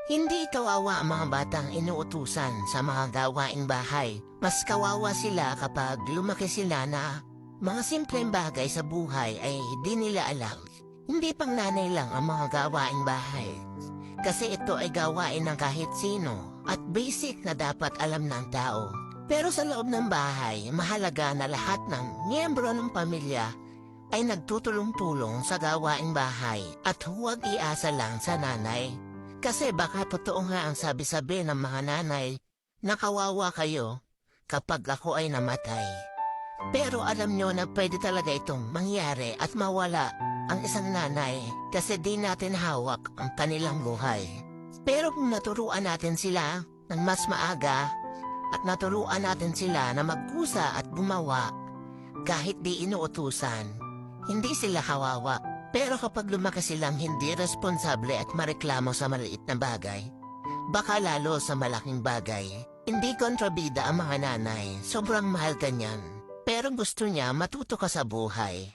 Hindi kawawa ang mga batang inuutusan sa mga gawaing bahay. Mas kawawa sila kapag lumaki sila na mga simpleng bagay sa buhay ay di nila alam. Hindi pang nanay lang ang mga gawaing bahay. Kasi ito ay gawain ng kahit sino at basic na dapat alam ng tao. Pero sa loob ng bahay, mahalaga na lahat ng miyembro ng pamilya ay nagtutulong-tulong sa gawaing bahay at huwag iasa lang sa nanay. Kasi baka totoo nga ang sabi-sabi ng mga nanay na kawawa kayo kapag ako ay namatay. Pero alam nyo na pwede talaga itong mangyari at mawala ang isang nanay kasi di natin hawak ang kanilang buhay. Pero kung naturuan natin sila ng mas maaga at naturuan natin sila na magkusa at gumawa kahit di inuutusan, hindi sila kawawa. Pero kapag lumaki silang hindi responsable at mareklamo sa maliit na bagay, baka lalo sa malaking bagay. Hindi kontrabida ang mga nanay, sobrang mahal ka niyan. Pero gusto niya matuto ka sa buhay.